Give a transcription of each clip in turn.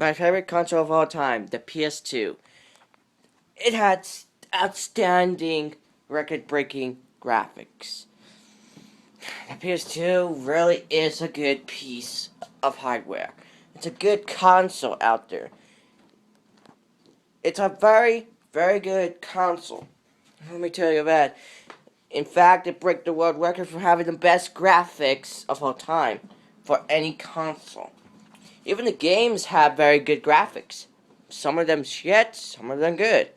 My favorite console of all time, the PS2. It had outstanding, record-breaking graphics. The PS2 really is a good piece of hardware. It's a good console out there. It's a very, very good console. Let me tell you that. In fact, it broke the world record for having the best graphics of all time for any console. Even the games have very good graphics. Some of them shit, some of them good.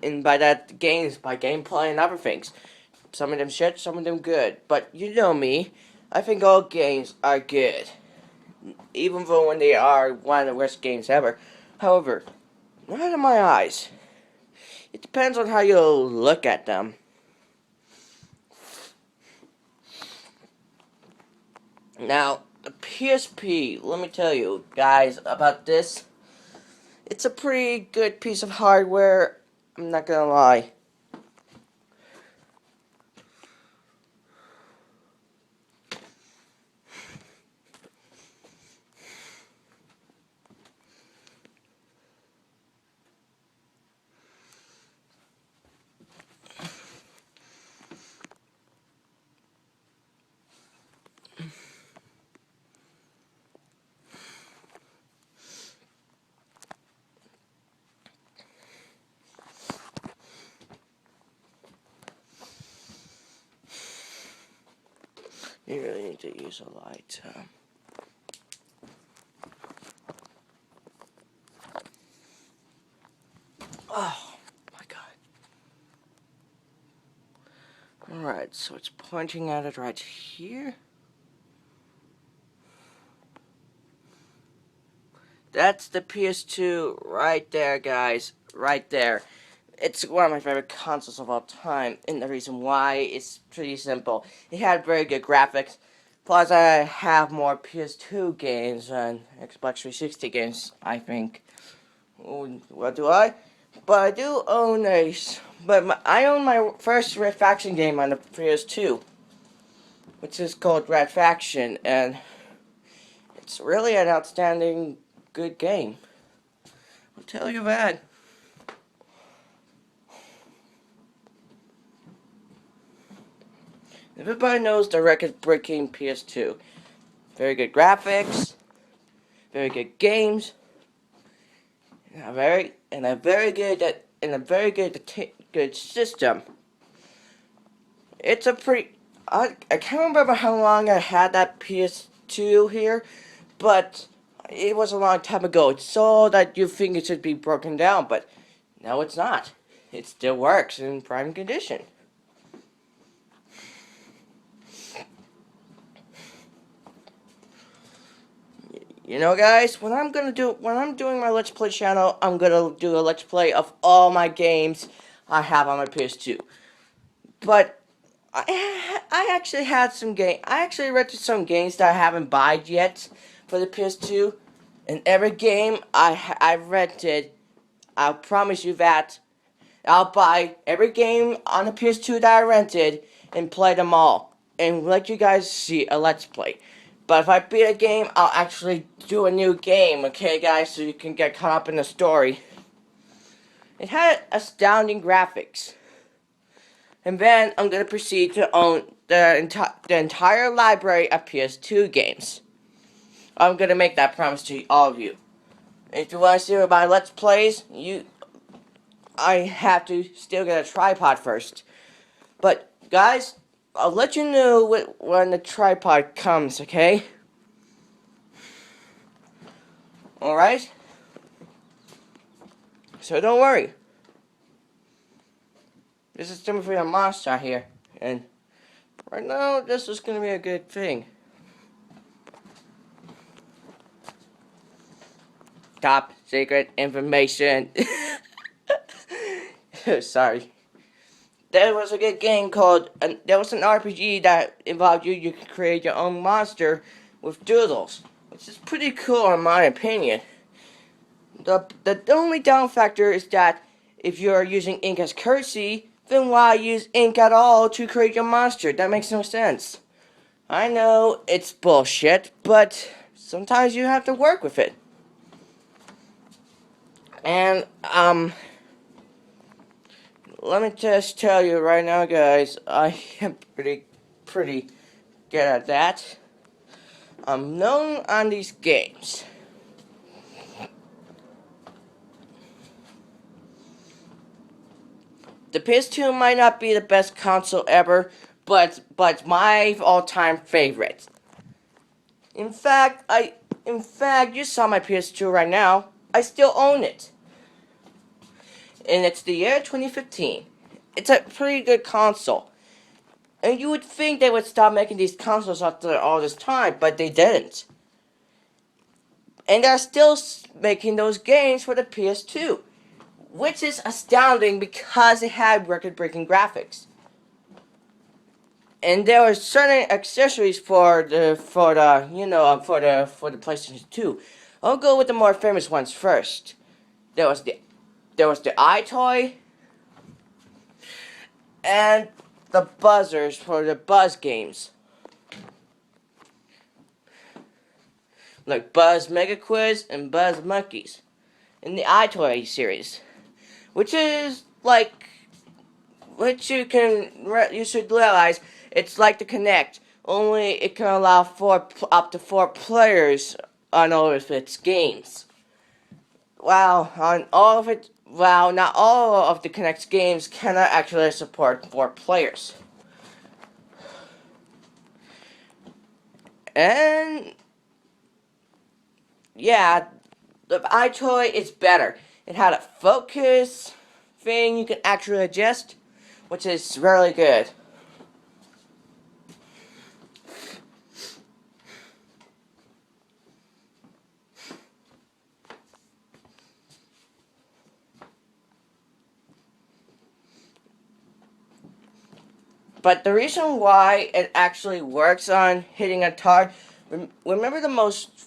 And by that, games, by gameplay and other things. Some of them shit, some of them good. But you know me, I think all games are good. Even though when they are one of the worst games ever. However, not in my eyes. It depends on how you look at them. Now, the PSP, let me tell you guys about this. It's a pretty good piece of hardware, I'm not gonna lie. You really need to use a light. Oh my god. Alright, so it's pointing at it right here. That's the PS2 right there, guys. Right there. It's one of my favorite consoles of all time, and the reason why is pretty simple. It had very good graphics, plus I have more PS2 games than Xbox 360 games, I think. What do I? But I do own I own my first Red Faction game on the PS2, which is called Red Faction, and it's really an outstanding good game. I'll tell you that. Everybody knows the record-breaking PS2. Very good graphics, very good games, and a very good system. It's a pretty. I can't remember how long I had that PS2 here, but it was a long time ago. It's so that you think it should be broken down, but no, it's not. It still works in prime condition. You know, guys, when I'm doing my Let's Play channel, I'm gonna do a Let's Play of all my games I have on my PS2. But I actually had some I actually rented some games that I haven't bought yet for the PS2, and every game I rented, I'll promise you that I'll buy every game on the PS2 that I rented and play them all and let you guys see a Let's Play. But if I beat a game, I'll actually do a new game, okay, guys, so you can get caught up in the story. It had astounding graphics. And then I'm going to proceed to own the entire library of PS2 games. I'm going to make that promise to all of you. If you want to see my Let's Plays, I have to still get a tripod first. But, guys, I'll let you know when the tripod comes, okay? Alright? So don't worry. This is Tiiimmeeee a monster here. And right now, this is going to be a good thing. Top secret information. Sorry. There was a good game called, there was an RPG that involved you could create your own monster with doodles, which is pretty cool in my opinion. The only down factor is that if you're using ink as currency, then why use ink at all to create your monster? That makes no sense. I know it's bullshit, but sometimes you have to work with it. And, let me just tell you right now, guys, I am pretty good at that. I'm known on these games. The PS2 might not be the best console ever, but my all-time favorite. In fact, you saw my PS2 right now. I still own it. And it's the year 2015. It's a pretty good console. And you would think they would stop making these consoles after all this time, but they didn't. And they're still making those games for the PS2, which is astounding because it had record-breaking graphics. And there were certain accessories for the PlayStation 2. I'll go with the more famous ones first. There was the iToy and the buzzers for the Buzz games, like Buzz Mega Quiz and Buzz Monkeys in the iToy series, which is like, which you should realize it's like the Kinect, only it can allow up to 4 players on all of its games. Wow, on all of it. Wow, not all of the Kinect's games cannot actually support 4 players. And yeah, the iToy is better. It had a focus thing you can actually adjust, which is really good. But the reason why it actually works on hitting a target, remember the most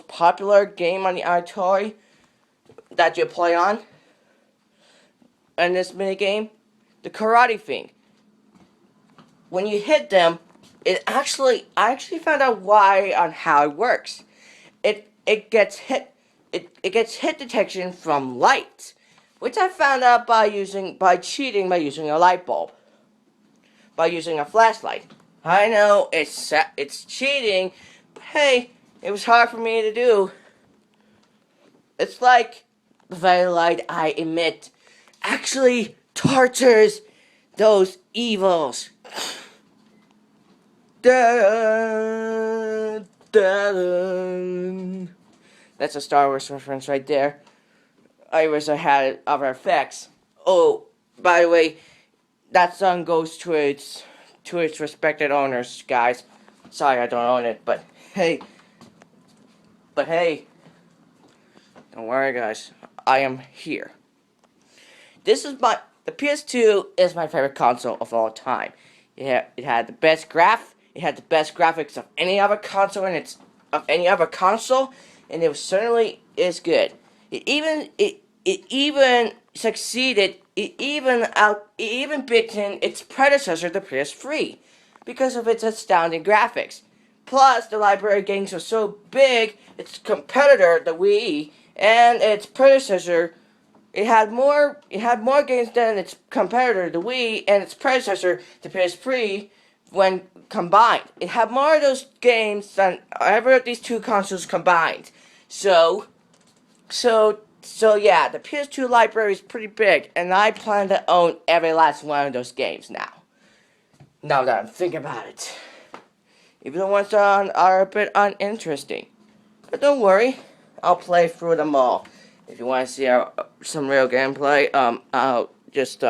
popular game on the iToy that you play on in this minigame? The karate thing. When you hit them, I actually found out why on how it works. It gets hit detection from light, which I found out by cheating by using a light bulb. By using a flashlight. I know it's cheating, but hey, it was hard for me to do. It's like the very light I emit actually tortures those evils. Dun, dun. That's a Star Wars reference right there. I wish I had other effects. Oh, by the way, that song goes to its respected owners, guys. Sorry I don't own it, but hey, don't worry, guys. I am here. The PS2 is my favorite console of all time. It had the best graphics of any other console and it certainly is good. It even succeeded. It even beaten its predecessor, the PS3, because of its astounding graphics. Plus, the library of games was so big, its competitor, the Wii, and its predecessor, it had more games than its competitor, the Wii, and its predecessor, the PS3, when combined. It had more of those games than ever of these two consoles combined. So yeah, the PS2 library is pretty big, and I plan to own every last one of those games now. Now that I'm thinking about it. Even the ones that are a bit uninteresting. But don't worry, I'll play through them all. If you want to see some real gameplay, I'll just,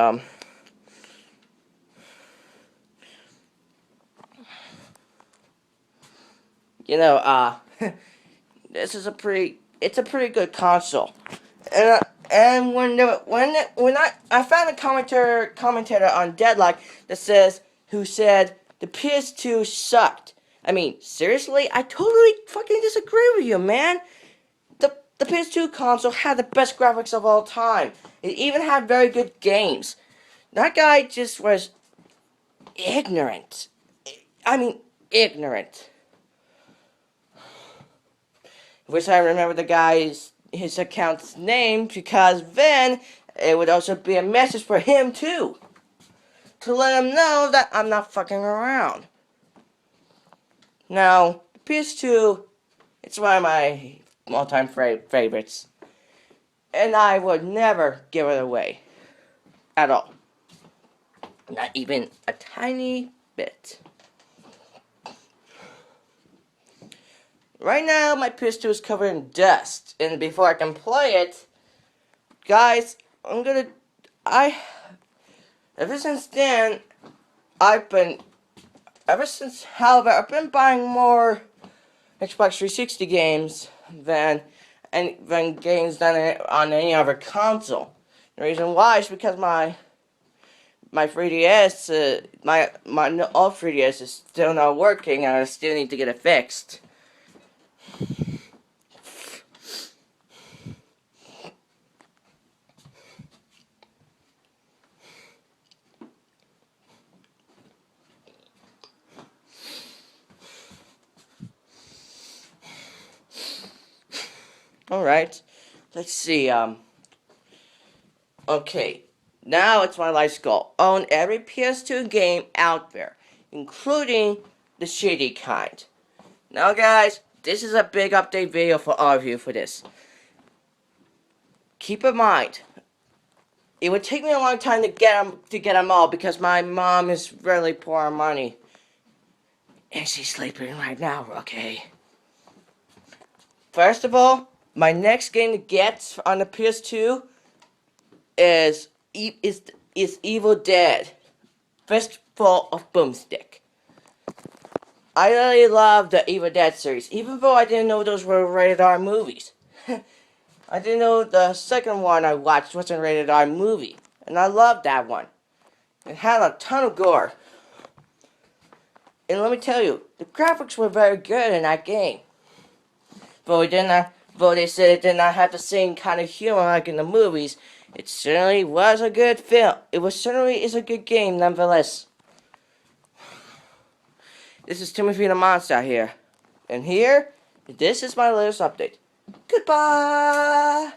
this is it's a pretty good console. And when I found a commentator on Deadlock who said the PS2 sucked. I mean, seriously, I totally fucking disagree with you, man. The PS2 console had the best graphics of all time. It even had very good games. That guy just was ignorant. I mean, ignorant. Wish I remember the guy's his account's name, because then it would also be a message for him too, to let him know that I'm not fucking around. Now, the PS2, it's one of my all-time favorites, and I would never give it away at all. Not even a tiny bit. Right now, my PS2 is covered in dust, and before I can play it, guys, ever since then, I've been buying more Xbox 360 games than games on any other console. The reason why is because my 3DS, my old 3DS is still not working, and I still need to get it fixed. Alright, let's see, okay, now it's my life's goal. Own every PS2 game out there, including the shitty kind. Now guys, this is a big update video for all of you for this. Keep in mind, it would take me a long time to get them all, because my mom is really poor on money. And she's sleeping right now, okay? First of all, my next game to get on the PS2 is Evil Dead Fistful of Boomstick. I really love the Evil Dead series, even though I didn't know those were rated R movies. I didn't know the second one I watched wasn't a rated R movie, and I loved that one. It had a ton of gore. And let me tell you, the graphics were very good in that game. Though they said it did not have the same kind of humor like in the movies, it certainly was a good film. Certainly is a good game nonetheless. This is Tiiimmeeee the Monster here. And this is my latest update. Goodbye!